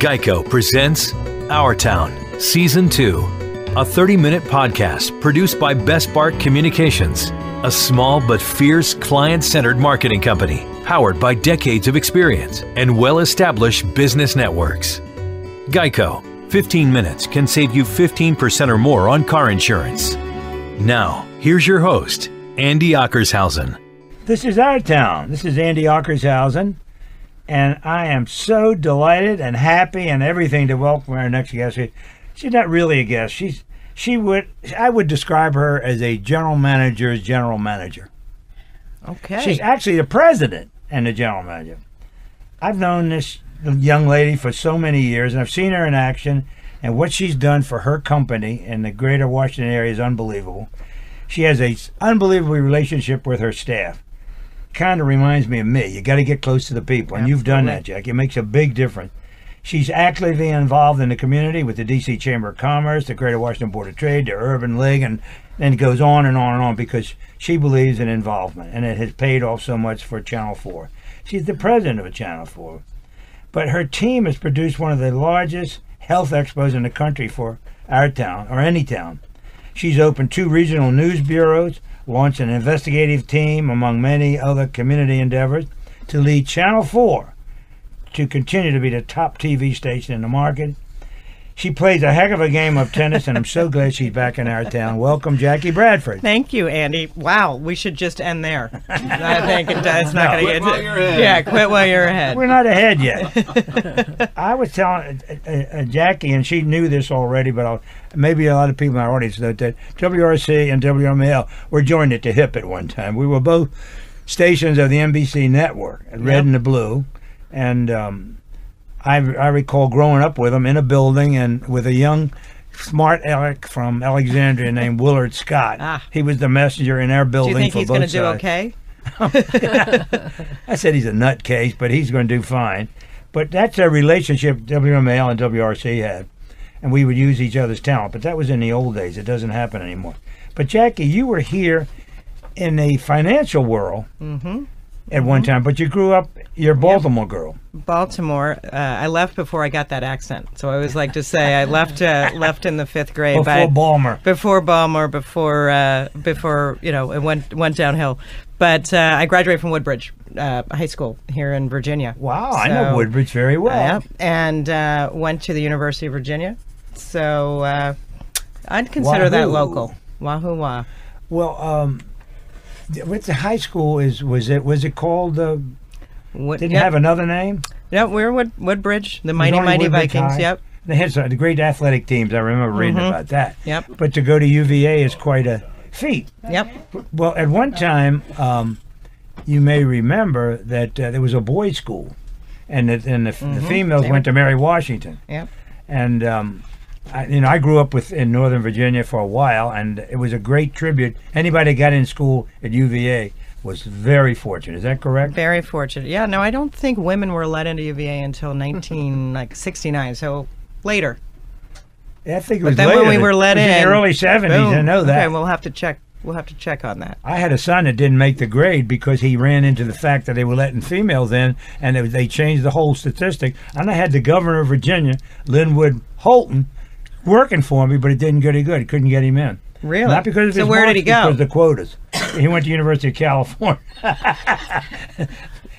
Geico presents Our Town, Season 2, a 30-minute podcast produced by Best Bark Communications, a small but fierce client-centered marketing company powered by decades of experience and well-established business networks. Geico, 15 minutes can save you 15% or more on car insurance. Now, here's your host, Andy Ockershausen. This is Our Town. This is Andy Ockershausen, and I am so delighted and happy and everything to welcome our next guest. She's not really a guest. I would describe her as a general manager's general manager. Okay. She's actually the president and the general manager. I've known this young lady for so many years, and I've seen her in action, and what she's done for her company in the greater Washington area is unbelievable. She has an unbelievable relationship with her staff. Kind of reminds me of me. You got to get close to the people, and you've done that, Jack. It makes a big difference. She's actively involved in the community with the D.C. Chamber of Commerce, the Greater Washington Board of Trade, the Urban League, and it goes on and on and on because she believes in involvement, and it has paid off so much for Channel 4. She's the president of Channel 4. But her team has produced one of the largest health expos in the country for our town, or any town. She's opened 2 regional news bureaus, launched an investigative team, among many other community endeavors, to lead Channel 4 to continue to be the top TV station in the market. She plays a heck of a game of tennis, and I'm so glad she's back in our town. Welcome, Jackie Bradford. Thank you, Andy. Wow, we should just end there. I think it's not going to get... Yeah, quit while you're ahead. We're not ahead yet. I was telling Jackie, and she knew this already, but maybe a lot of people in our audience know that WRC and WML were joined at the hip at one time. We were both stations of the NBC network, Red and the Blue, and... I recall growing up with him in a building and with a young, smart Alec from Alexandria named Willard Scott. He was the messenger in our building. Do you think he's going to do okay? I said he's a nutcase, but he's going to do fine. But that's a relationship WMAL and WRC had, and we would use each other's talent. But that was in the old days. It doesn't happen anymore. But Jackie, you were here in the financial world. At one time, but you grew up, you're a Baltimore girl. Baltimore. I left before I got that accent, so I always like to say I left in the 5th grade. Before Balmer. Before it went downhill. But I graduated from Woodbridge High School here in Virginia. Wow, I know Woodbridge very well. And went to the University of Virginia. So I'd consider that local. Wahoo wah. Well, what's the high school was it called didn't have another name? Yeah, we're Woodbridge, the mighty Vikings. High. Yep. They had the great athletic teams. I remember reading about that. Yep. But to go to UVA is quite a feat. Yep. Well, at one time, you may remember that there was a boys' school, and the females went to Mary Washington. Yep. And I grew up in Northern Virginia for a while, and it was a great tribute. Anybody that got in school at UVA was very fortunate. Is that correct? Very fortunate. Yeah, no, I don't think women were let into UVA until 1969, so later. Yeah, I think it was then later. When we were let in the early 70s, boom. I know that. Okay, we'll have to check. We'll have to check on that. I had a son that didn't make the grade because he ran into the fact that they were letting females in, and they changed the whole statistic. And I had the governor of Virginia, Linwood Holton, working for me, but it didn't get any good. He couldn't get him in. Really? Not because of his where did he go? Because of the quotas. He went to University of California.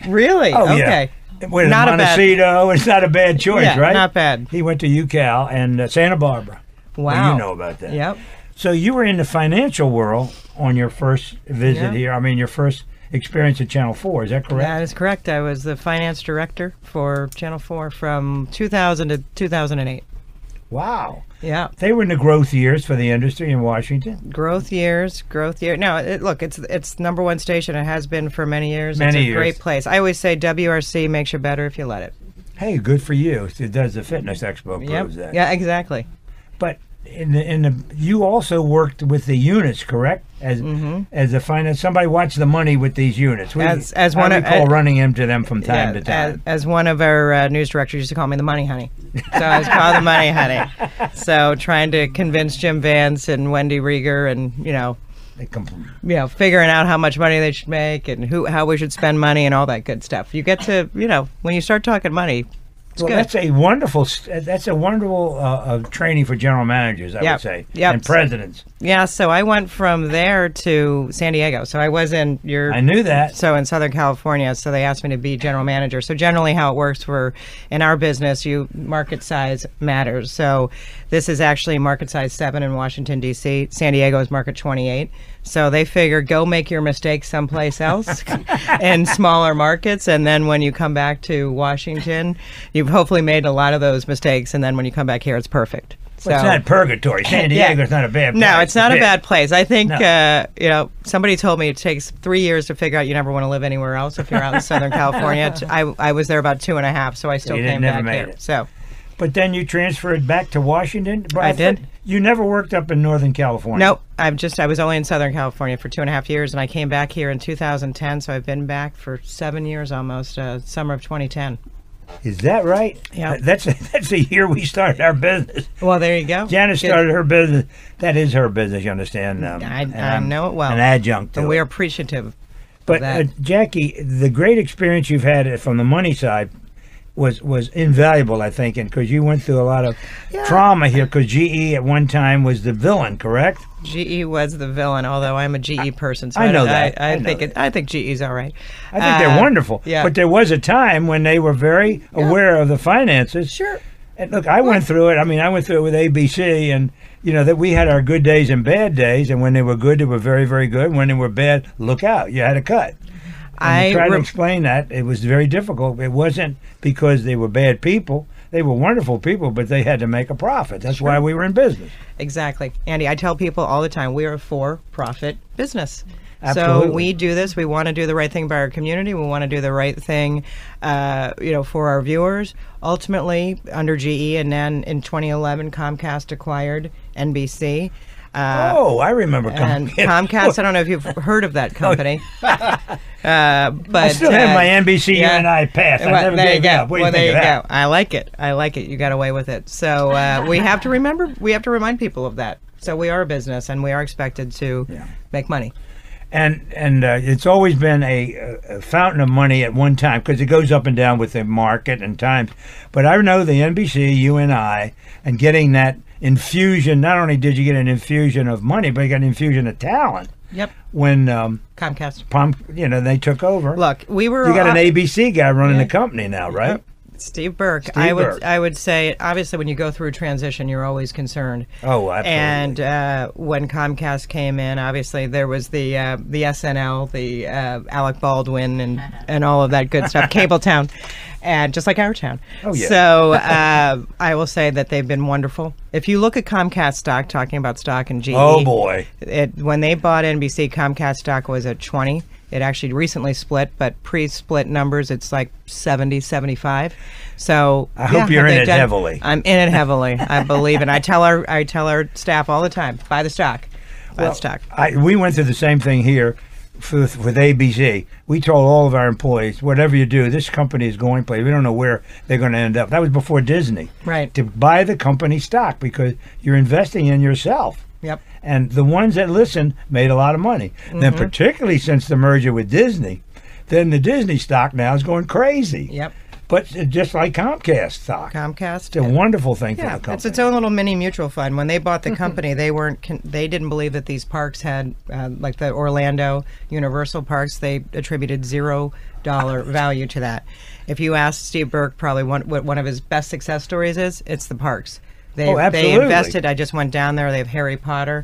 Really? Oh, okay. Yeah. Not Montecito. It's not a bad choice, right? Not bad. He went to UCal and Santa Barbara. Wow. Well, you know about that. Yep. So you were in the financial world on your first visit here. I mean, your first experience at Channel 4. Is that correct? That is correct. I was the finance director for Channel 4 from 2000 to 2008. Wow. Yeah. They were in the growth years for the industry in Washington. Growth years. No, look, it's #1 station. It has been for many years. It's a great place. I always say WRC makes you better if you let it. Hey, good for you. It does. The Fitness Expo proves that. Yeah, exactly. But you also worked with the units, correct? As a finance, somebody watched the money with these units. I recall running into them from time to time. As one of our news directors used to call me the money honey. So I was called the money honey. So trying to convince Jim Vance and Wendy Rieger and figuring out how much money they should make and how we should spend money and all that good stuff. You get to when you start talking money, Well, that's a wonderful training for general managers, I would say, and presidents. Yeah, so I went from there to San Diego. So I was in I knew that. So in Southern California, so they asked me to be general manager. So generally how it works in our business, market size matters. So this is actually market size 7 in Washington, D.C. San Diego is market 28. So they figure go make your mistakes someplace else in smaller markets, and then when you come back to Washington, you've hopefully made a lot of those mistakes, and then when you come back here, it's perfect. So, it's not purgatory. San Diego's not a bad place. No, it's not a bad place. I think, somebody told me it takes 3 years to figure out you never want to live anywhere else if you're out in Southern California. I was there about 2.5, so I still came back here. So. But then you transferred back to Washington, Bradford? I did. You never worked up in Northern California? Nope. I was only in Southern California for 2.5 years, and I came back here in 2010, so I've been back for 7 years almost, summer of 2010. Is that right? Yeah. That's the year we started our business. Well, there you go. Janice started her business. That is her business, you understand? I know it well. An adjunct to it. We're appreciative. But, Jackie, the great experience you've had from the money side was invaluable, I think, and because you went through a lot of trauma here, because GE at one time was the villain, correct? GE was the villain, although I'm a GE person, so I know that. I think GE's all right. I think they're wonderful. Yeah. But there was a time when they were very aware of the finances. Sure. And look, I went through it. I mean, I went through it with ABC, and that we had our good days and bad days, and when they were good, they were very, very good. When they were bad, look out, you had to cut. I tried to explain that. It was very difficult. It wasn't because they were bad people. They were wonderful people, but they had to make a profit. That's why we were in business. Exactly. Andy, I tell people all the time, we are a for-profit business. Absolutely. So we do this. We want to do the right thing by our community. We want to do the right thing, for our viewers. Ultimately, under GE, and then in 2011, Comcast acquired NBC. I remember Comcast. And Comcast, I don't know if you've heard of that company. But I still have my NBC UNI pass. I never gave it up. What do you think of that? I like it. You got away with it. So we have to remind people of that. So we are a business, and we are expected to make money. And it's always been a fountain of money at one time, because it goes up and down with the market and times. But I know the NBC, UNI, and getting that infusion, not only did you get an infusion of money, but you got an infusion of talent. Yep. When Comcast, they took over. Look, you got an ABC guy running the company now, right? Steve Burke. I would say, obviously, when you go through a transition, you're always concerned. Oh, absolutely. And when Comcast came in, obviously there was the SNL, the Alec Baldwin, and all of that good stuff, Cabletown, and just like our town. Oh yeah. So I will say that they've been wonderful. If you look at Comcast stock, talking about stock and GE. Oh boy. When they bought NBC, Comcast stock was at 20. It actually recently split, but pre-split numbers, it's like 70, 75. So I hope you're in it heavily. I'm in it heavily. I believe it. I tell our staff all the time, buy the stock. Buy the stock. We went through the same thing here with ABC. We told all of our employees, whatever you do, this company is going places. We don't know where they're going to end up. That was before Disney. Right. To buy the company stock, because you're investing in yourself. Yep. And the ones that listened made a lot of money. Mm-hmm. Then particularly since the merger with Disney, then the Disney stock now is going crazy. Yep. But just like Comcast stock. Comcast. It's a wonderful thing for the company. It's its own little mini mutual fund. When they bought the company, they didn't believe that these parks had, like the Orlando Universal parks, they attributed $0 value to that. If you ask Steve Burke, probably what one of his best success stories is, it's the parks. They invested. I just went down there. They have Harry Potter.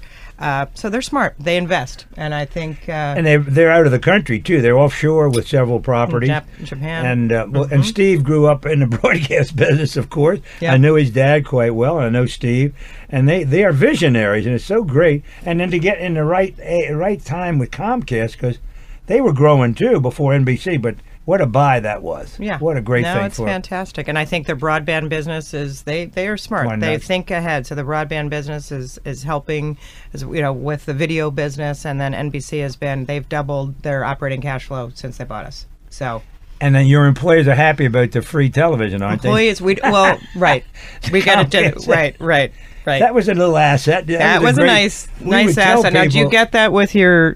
So they're smart. They invest. And I think... and they're out of the country, too. They're offshore with several properties. Japan. And and Steve grew up in the broadcast business, of course. Yep. I know his dad quite well. And I know Steve. And they are visionaries, and it's so great. And then to get in the right time with Comcast, because they were growing, too, before NBC, but... What a buy that was. Yeah. What a great thing for it's fantastic. And I think the broadband business they are smart. They think ahead. So the broadband business is helping, with the video business, and then NBC they've doubled their operating cash flow since they bought us. So. And then your employees are happy about the free television, aren't they? Employees, right. We got to do right. That was a little asset. That was a nice asset. Now, do you get that with your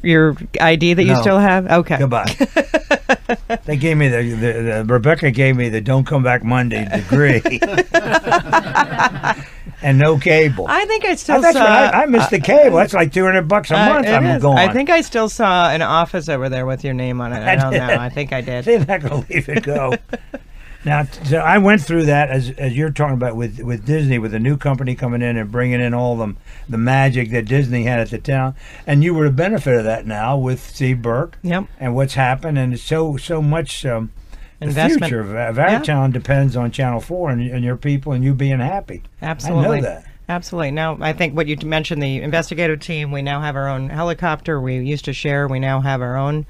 ID that you still have? Okay. Goodbye. They gave me the Rebecca gave me the "Don't Come Back Monday" degree, and no cable. I think I still that's saw. right. I missed the cable. That's like $200 a month. I'm going. I think I still saw an office over there with your name on it. I don't know. I think I did. They're not going to leave it go. Now, so I went through that as you're talking about with Disney, with a new company coming in and bringing in all the magic that Disney had at the town, and you were the benefit of that now with Steve Burke. Yep. And what's happened, and it's so much. The Investment. future of our town depends on Channel 4 and your people and you being happy. Absolutely. I know that. Absolutely. Now, I think what you mentioned, the investigative team, we now have our own helicopter. We used to share. We now have our own.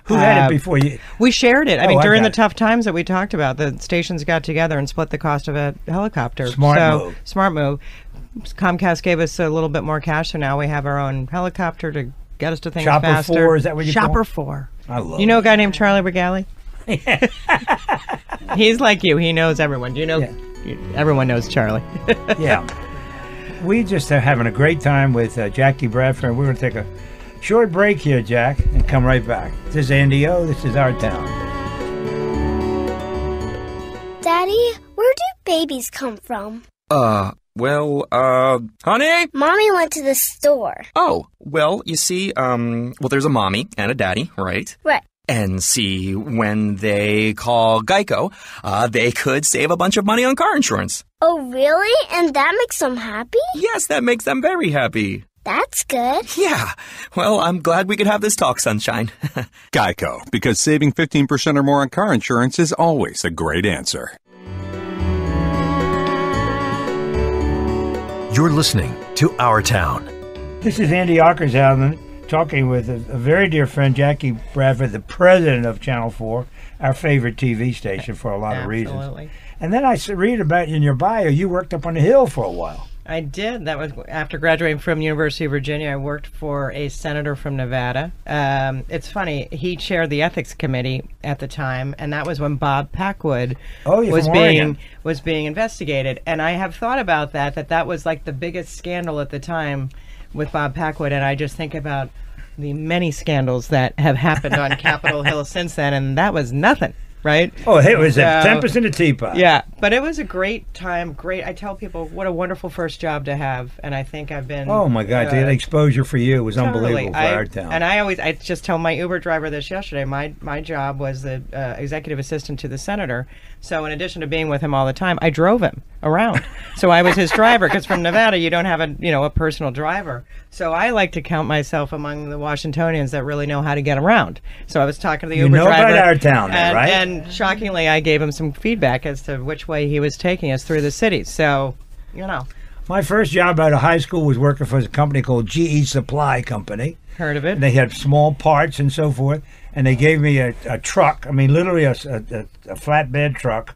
Who had it before you? We shared it. I mean, I during got the it. tough times that we talked about, the stations got together and split the cost of a helicopter. Smart move. Smart move. Comcast gave us a little bit more cash, so now we have our own helicopter to get us to things Chopper faster. 4, is that what you call Chopper it? 4. I love You know it. a guy named Charlie Regali? He's like you. He knows everyone. You know, everyone knows Charlie. Yeah. We just are having a great time with Jackie Bradford, and we're going to take a short break here, Jack, and come right back. This is Andy O. This is Our Town. Daddy, where do babies come from? Honey? Mommy went to the store. Oh, well, you see, there's a mommy and a daddy, right? Right. And see, when they call Geico, they could save a bunch of money on car insurance. Oh, really? And that makes them happy? Yes, that makes them very happy. That's good. Yeah. Well, I'm glad we could have this talk, Sunshine. Geico, because saving 15% or more on car insurance is always a great answer. You're listening to Our Town. This is Andy Ockershausen talking with a very dear friend, Jackie Bradford, the president of Channel 4, our favorite TV station for a lot of reasons. Absolutely. And then I read about in your bio, you worked up on the Hill for a while. I did. That was after graduating from University of Virginia. I worked for a senator from Nevada. It's funny. He chaired the ethics committee at the time, and that was when Bob Packwood was being investigated. And I have thought about that was like the biggest scandal at the time with Bob Packwood. And I just think about the many scandals that have happened on Capitol Hill since then, and that was nothing. Right? Oh, it was a tempest in a teapot. Yeah, but it was a great time. I tell people what a wonderful first job to have, and I think I've been. Oh my God, the exposure for you was unbelievable for our town. And I just tell my Uber driver this yesterday. My job was the executive assistant to the senator. So in addition to being with him all the time, I drove him around. So I was his driver because from Nevada you don't have a personal driver. So I like to count myself among the Washingtonians that really know how to get around. So I was talking to the Uber driver. You know about our town, then, right? And shockingly, I gave him some feedback as to which way he was taking us through the city. So, My first job out of high school was working for a company called GE Supply Company. Heard of it? And they had small parts and so forth. And they gave me a truck, literally a flatbed truck,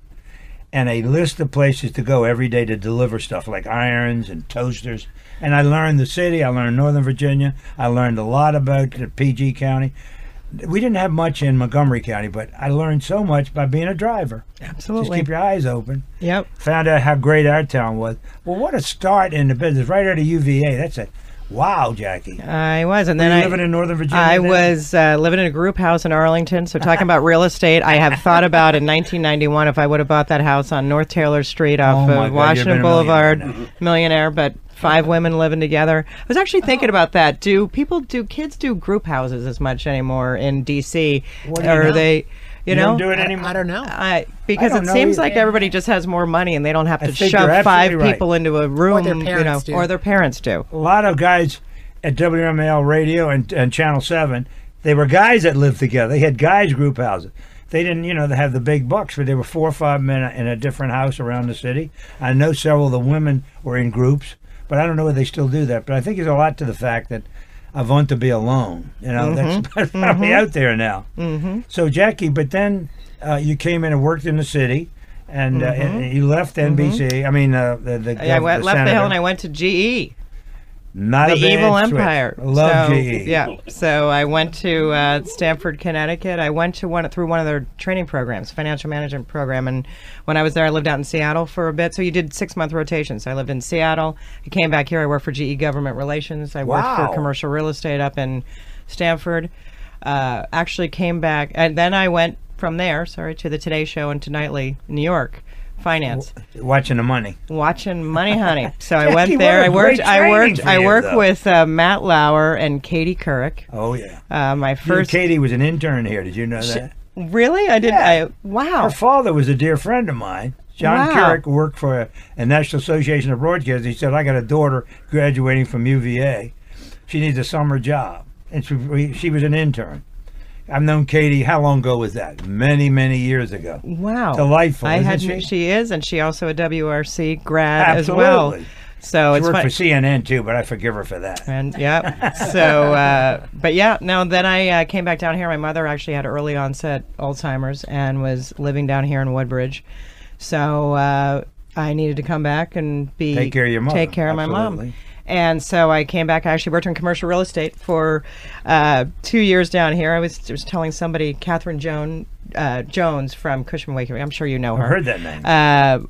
and a list of places to go every day to deliver stuff like irons and toasters. And I learned the city. I learned Northern Virginia. I learned a lot about PG County. We didn't have much in Montgomery County, but I learned so much by being a driver. Absolutely. Just keep your eyes open. Yep. Found out how great our town was. Well, what a start in the business. Right out of UVA. That's a wow, Jackie. I was. And then Were you living in Northern Virginia I then? was living in a group house in Arlington. So talking about real estate, I have thought about in 1991 if I would have bought that house on North Taylor Street off my of God, Washington you'd have been a Boulevard. Millionaire, but 5 women living together. I was actually thinking about that. Do kids do group houses as much anymore in D.C.? What do you Or know? are they, You don't do it anymore? I don't know. Because I don't it know seems either. like everybody just has more money and they don't have I to think you're shove 5 absolutely right. people into a room. Or their parents do. Or their parents do. A lot of guys at WML Radio and Channel 7, they were guys that lived together. They had guys' group houses. They didn't, they have the big bucks, but they were 4 or 5 men in a different house around the city. I know several of the women were in groups, but I don't know if they still do that. But I think there's a lot to the fact that I want to be alone. That's probably out there now. Mm-hmm. So, Jackie, but then you came in and worked in the city, and you left NBC. I mean, I left the Hill and I went to GE. Not the a bad evil switch. empire. Love so, GE. Yeah. So I went to Stamford, Connecticut. I went to through one of their training programs, financial management program. And when I was there, I lived out in Seattle for a bit. So you did 6-month rotations. I lived in Seattle. I came back here. I worked for GE Government Relations. I worked for commercial real estate up in Stamford. Actually came back, and then I went from there, to the Today Show and to Nightly in New York. Finance, watching the money, honey. So I Jackie, went there. I worked you, with Matt Lauer and Katie Couric. Oh yeah, my first. Katie was an intern here. Did you know that? Really? I didn't. Yeah. Wow. Her father was a dear friend of mine. John Couric worked for a National Association of Broadcasters. He said, "I got a daughter graduating from UVA. She needs a summer job," and she was an intern. I've known Katie. How long ago was that? Many, many years ago. Wow. Delightful, isn't she? She is, and she also a WRC grad Absolutely. as well. So she it's worked for CNN too, but I forgive her for that. And so, but yeah, no. Then I came back down here. My mother actually had early onset Alzheimer's and was living down here in Woodbridge. So I needed to come back and take care of your mother. Take care of my mom. And so I came back. I actually worked in commercial real estate for 2 years down here. I was telling somebody, Catherine Jones from Cushman Wakefield. I'm sure you know her. I've heard that name.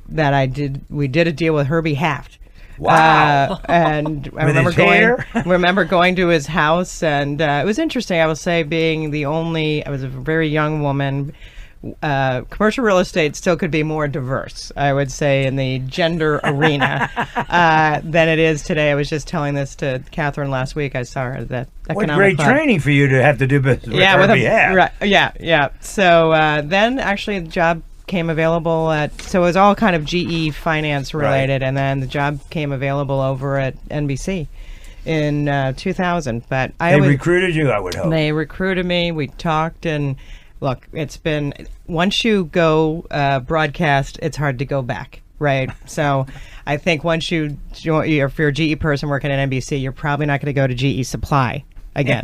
That we did a deal with Herbie Haft. Wow. And I remember going to his house, and it was interesting. I will say, being I was a very young woman. Commercial real estate still could be more diverse, I would say, in the gender arena than it is today. I was just telling this to Catherine last week. I saw her at the What great training for you to have to do business with Herbie Haft. Right, yeah. So then actually the job came available so it was all kind of GE finance related, and then the job came available over at NBC in 2000. But they recruited you, I would hope. They recruited me. We talked, and look, it's been, once you go broadcast, it's hard to go back, right? So I think once if you're a GE person working at NBC, you're probably not going to go to GE Supply again,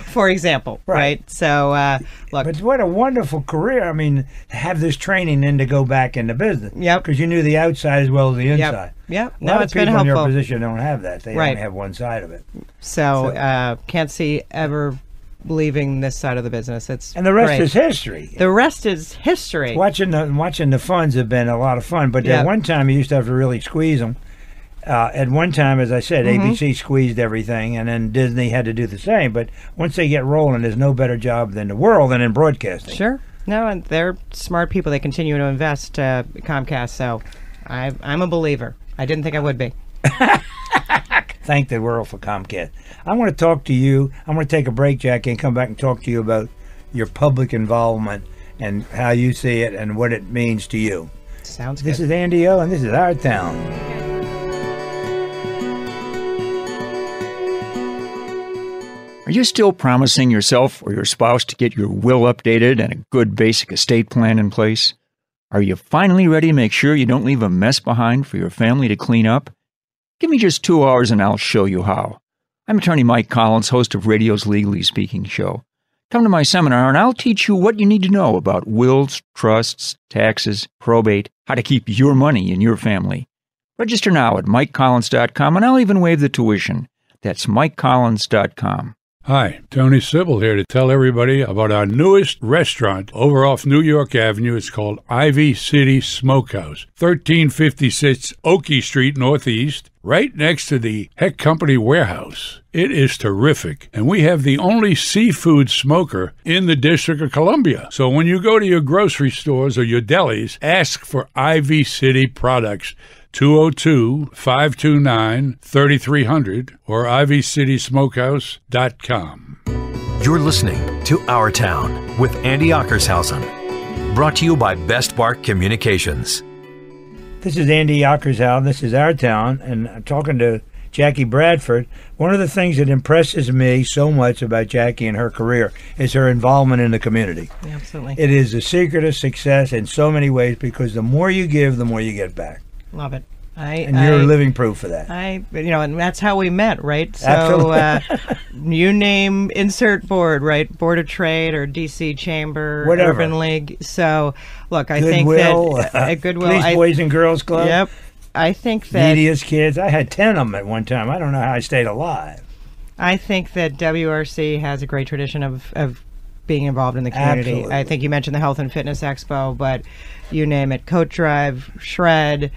for example, right? So look. But what a wonderful career. I mean, to have this training and to go back into business. Yep. Because you knew the outside as well as the inside. Yep. A lot of people in your position don't have that. They right. only have one side of it. So can't see ever leaving this side of the business. And the rest is history. The rest is history. Watching the funds have been a lot of fun, but at one time you used to have to really squeeze them. At one time, as I said, ABC squeezed everything, and then Disney had to do the same. But once they get rolling, there's no better job in the world than in broadcasting. Sure. No, and they're smart people. They continue to invest Comcast, so I'm a believer. I didn't think I would be. Thank the world for Comcast. I want to talk to you. I'm going to take a break, Jackie, and come back and talk to you about your public involvement and how you see it and what it means to you. Sounds good. This is Andy O, and this is Our Town. Are you still promising yourself or your spouse to get your will updated and a good basic estate plan in place? Are you finally ready to make sure you don't leave a mess behind for your family to clean up? Give me just 2 hours and I'll show you how. I'm attorney Mike Collins, host of radio's Legally Speaking show. Come to my seminar and I'll teach you what you need to know about wills, trusts, taxes, probate, how to keep your money in your family. Register now at MikeCollins.com and I'll even waive the tuition. That's MikeCollins.com. Hi, Tony Sybil here to tell everybody about our newest restaurant over off New York Avenue. It's called Ivy City Smokehouse, 1356 Oakey Street Northeast, right next to the Heck Company warehouse. It is terrific, and we have the only seafood smoker in the District of Columbia. So when you go to your grocery stores or your delis, ask for Ivy City products. 202-529-3300 or ivycitysmokehouse.com. You're listening to Our Town with Andy Ockershausen. Brought to you by Best Bark Communications. This is Andy Ockershausen. This is Our Town, and I'm talking to Jackie Bradford. One of the things that impresses me so much about Jackie and her career is her involvement in the community. Absolutely. It is the secret of success in so many ways, because the more you give, the more you get back. Love it. And you're living proof of that. And that's how we met, right? So, absolutely. You name insert board, right? Board of Trade or DC Chamber, whatever. Urban League. So, look, I Goodwill, think that Goodwill, Police Boys and Girls Club. Yep. I think that Media's Kids. I had 10 of them at one time. I don't know how I stayed alive. I think that WRC has a great tradition of being involved in the community. Absolutely. I think you mentioned the Health and Fitness Expo, but you name it, Coat Drive, Shred,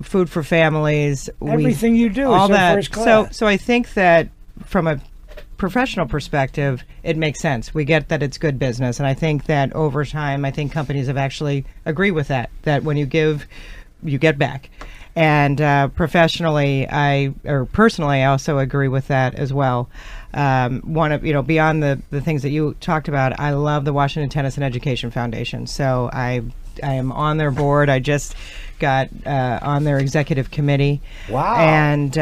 Food for Families. Everything you do all is so that. first class. So I think that from a professional perspective, it makes sense. We get that it's good business, and I think that over time, I think companies have actually agreed with that. That when you give, you get back. And personally, I also agree with that as well. One of beyond the things that you talked about, I love the Washington Tennis and Education Foundation. So I am on their board. I just got on their executive committee. Wow. And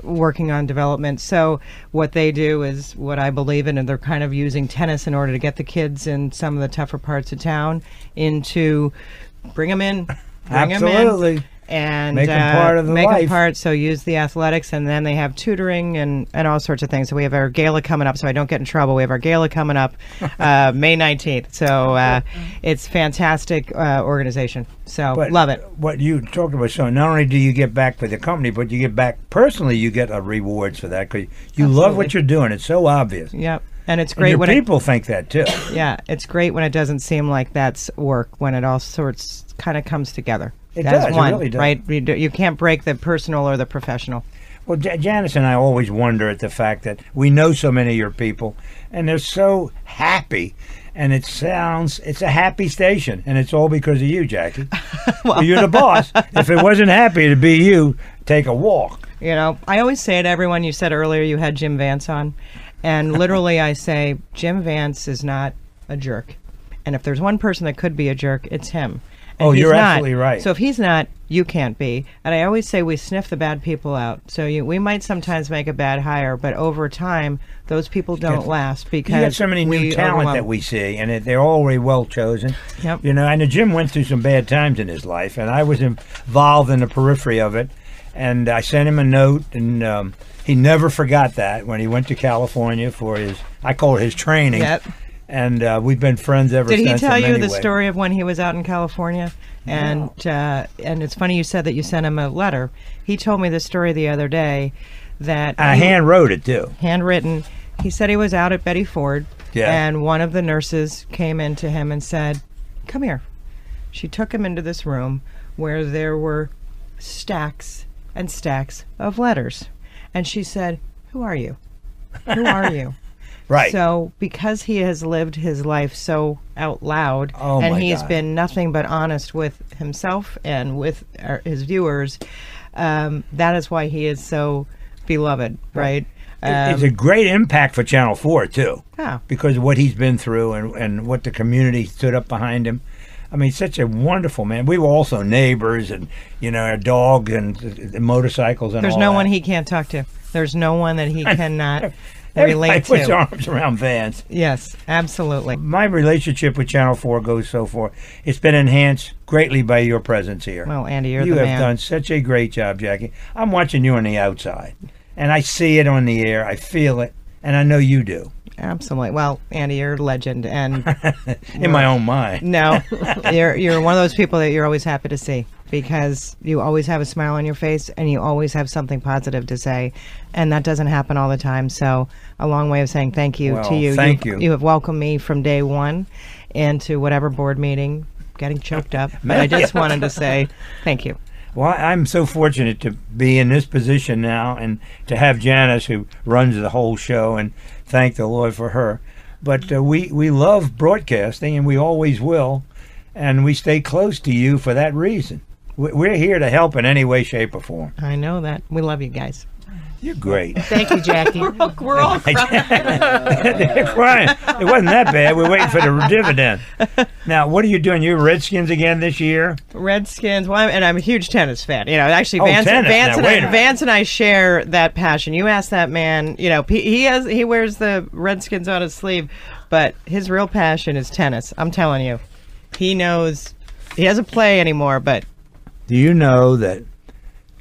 working on development. So what they do is what I believe in, and they're kind of using tennis in order to get the kids in some of the tougher parts of town bring them in. Absolutely. And make them part of the life. So use the athletics, and then they have tutoring and all sorts of things. So we have our gala coming up, so I don't get in trouble. We have our gala coming up May 19th. So it's fantastic organization. So love it. What you talked about, so not only do you get back for the company, but you get back personally, you get rewards for that because you love what you're doing. It's so obvious. Yep. And it's great when people think that too. Yeah, it's great when it doesn't seem like that's work, when it all sorts kind of comes together. It does. It really does. Right? You can't break the personal or the professional. Well, Janice and I always wonder at the fact that we know so many of your people, and they're so happy, and it's a happy station, and it's all because of you, Jackie. Well, you're the boss. If it wasn't happy to be you, take a walk. I always say to everyone, you said earlier you had Jim Vance on, and literally I say, Jim Vance is not a jerk. And if there's one person that could be a jerk, it's him. And you're absolutely right. So if he's not, you can't be. And I always say we sniff the bad people out. So we might sometimes make a bad hire, but over time, those people don't last because you got so many new talent that we see, and they're already well chosen. Yep. I know Jim went through some bad times in his life, and I was involved in the periphery of it. And I sent him a note, and he never forgot that when he went to California for I call it his training. Yep. And we've been friends ever since. Did he tell you the story of when he was out in California? And and it's funny you said that you sent him a letter. He told me the story the other day that I hand wrote it too. Handwritten. He said he was out at Betty Ford, yeah. And one of the nurses came in to him and said, "Come here." She took him into this room where there were stacks and stacks of letters, and she said, "Who are you? Who are you?" Right. So because he has lived his life so out loud, and he's been nothing but honest with himself and with his viewers, that is why he is so beloved, right? It's a great impact for Channel 4, too. Yeah. Because of what he's been through and what the community stood up behind him. I mean, such a wonderful man. We were also neighbors and, our dog and motorcycles and There's all no that. one he can't talk to. There's no one that he cannot relate to. Puts arms around Vance. Yes, absolutely. My relationship with Channel 4 goes so far. It's been enhanced greatly by your presence here. Well, Andy, you're the man. You man. have done such a great job, Jackie. I'm watching you on the outside, and I see it on the air. I feel it, and I know you do. Absolutely. Well, Andy, you're a legend, and in my own mind. No, you're one of those people that you're always happy to see because you always have a smile on your face and you always have something positive to say, and that doesn't happen all the time. So, a long way of saying thank you to you. Thank you. You have welcomed me from day one into whatever board meeting, getting choked up. But I just wanted to say thank you. Well, I'm so fortunate to be in this position now and to have Janice, who runs the whole show, and thank the Lord for her. But we love broadcasting, and we always will, and we stay close to you for that reason. We're here to help in any way, shape, or form. I know that. We love you guys. You're great. Thank you, Jackie. We're all crying. They're crying. It wasn't that bad. We're waiting for the dividend. Now, what are you doing? You're Redskins again this year? Redskins. Well, I'm a huge tennis fan. Actually, Vance and I share that passion. You ask that man. He wears the Redskins on his sleeve, but his real passion is tennis. I'm telling you, he knows. He doesn't play anymore, but. Do you know that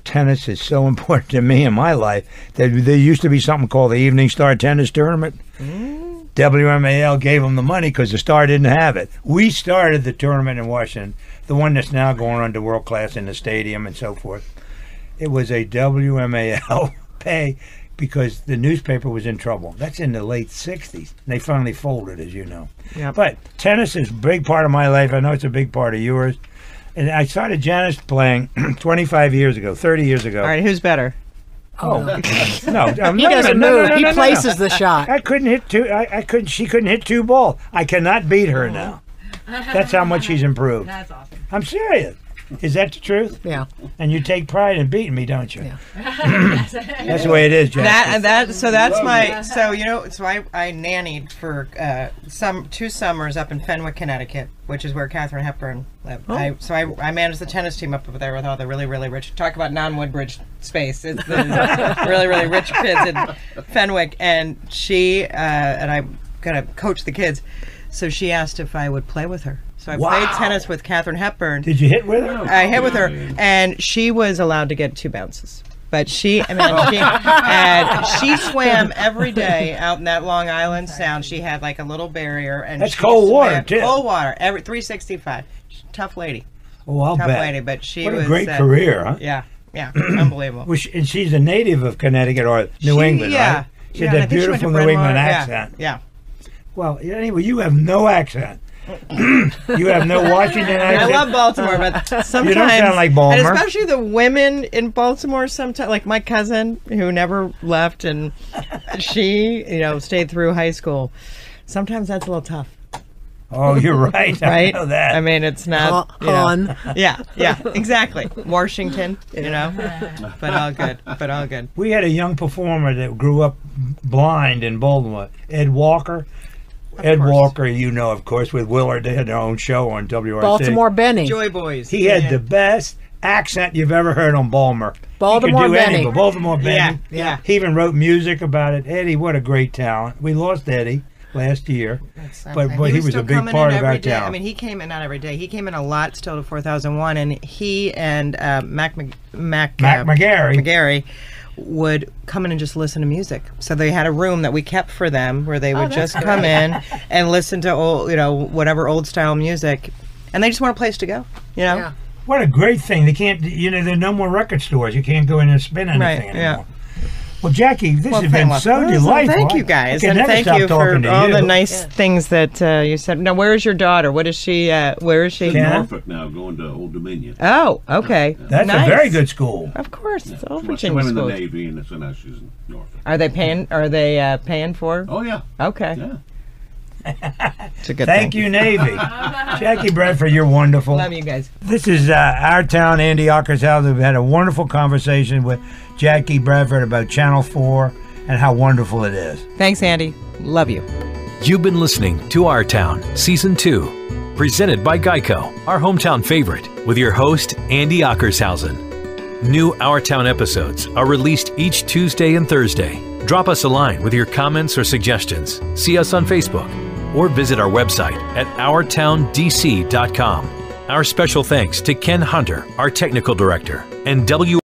tennis is so important to me in my life that there used to be something called the Evening Star Tennis Tournament? WMAL gave them the money because the Star didn't have it. We started the tournament in Washington, the one that's now going on to world class in the stadium and so forth. It was a WMAL pay because the newspaper was in trouble. That's in the late 60s. They finally folded, as you know. Yep. But tennis is a big part of my life. I know it's a big part of yours. And I started Janice playing 25 years ago, 30 years ago. All right, who's better? No, He doesn't move. He places the shot. I couldn't hit two. I couldn't. She couldn't hit two balls. I cannot beat her now. That's how much she's improved. That's awesome. I'm serious. Is that the truth? Yeah. And you take pride in beating me, don't you? Yeah. That's the way it is, Jack. So that's my. So I nannied for 2 summers up in Fenwick, Connecticut, which is where Katharine Hepburn lived. Oh. I managed the tennis team up there with all the really, really rich. Talk about non-Woodbridge space. It's the really, really rich kids in Fenwick, and she and I kind of coached the kids. So she asked if I would play with her. So I played tennis with Katharine Hepburn. Did you hit with her? I hit with her, and she was allowed to get 2 bounces. But she swam every day out in that Long Island Sound. She had like a little barrier, and that's cold water too. Cold water, every 365. Tough lady. Oh, I'll Tough bet. lady, but she what was a great career, huh? Yeah, unbelievable. And she's a native of Connecticut or New England, right? She had that beautiful New England accent. Yeah. Well, anyway, you have no accent. You have no Washington accent. I love Baltimore, but sometimes you don't sound like Baltimore. And especially the women in Baltimore. Sometimes, like my cousin who never left, and she, stayed through high school. Sometimes that's a little tough. Oh, you're right. Right? I know that. I mean, it's not. Yeah, exactly. Washington, but all good. We had a young performer that grew up blind in Baltimore, Ed Walker. Walker, of course, with Willard. They had their own show on WRC. Baltimore Benny. Joy Boys. He had the best accent you've ever heard on Baltimore. Baltimore Benny. Baltimore Benny. Yeah. He even wrote music about it. Eddie, what a great talent. We lost Eddie last year, but he was a big part of our town. I mean, he came in not every day. He came in a lot still to 4001, and he and Mac McGarry would come in and just listen to music. So they had a room that we kept for them where they would just come in and listen to old, whatever old style music, and they just want a place to go. Yeah. What a great thing. They can't. There are no more record stores. You can't go in and spin anything anymore. Yeah. Well, Jackie, this has been so delightful. Thank you, guys, and thank you for all the nice things that you said. Now, where is your daughter? What is she? Where is she? She's in Norfolk now, going to Old Dominion. Oh, okay. That's a very good school. Of course, it's all She Virginia went in the schools. Navy, and so now she's in Norfolk. Are they paying? Are they paying for? Oh yeah. Okay. Yeah. It's a good Thank you, Navy. Jackie Bradford, you're wonderful. Love you guys. This is Our Town, Andy Ockershouse. We've had a wonderful conversation with Jackie Bradford about Channel 4 and how wonderful it is. Thanks, Andy. Love you. You've been listening to Our Town, Season 2, presented by Geico, our hometown favorite, with your host, Andy Ockershausen. New Our Town episodes are released each Tuesday and Thursday. Drop us a line with your comments or suggestions. See us on Facebook or visit our website at ourtowndc.com. Our special thanks to Ken Hunter, our technical director, and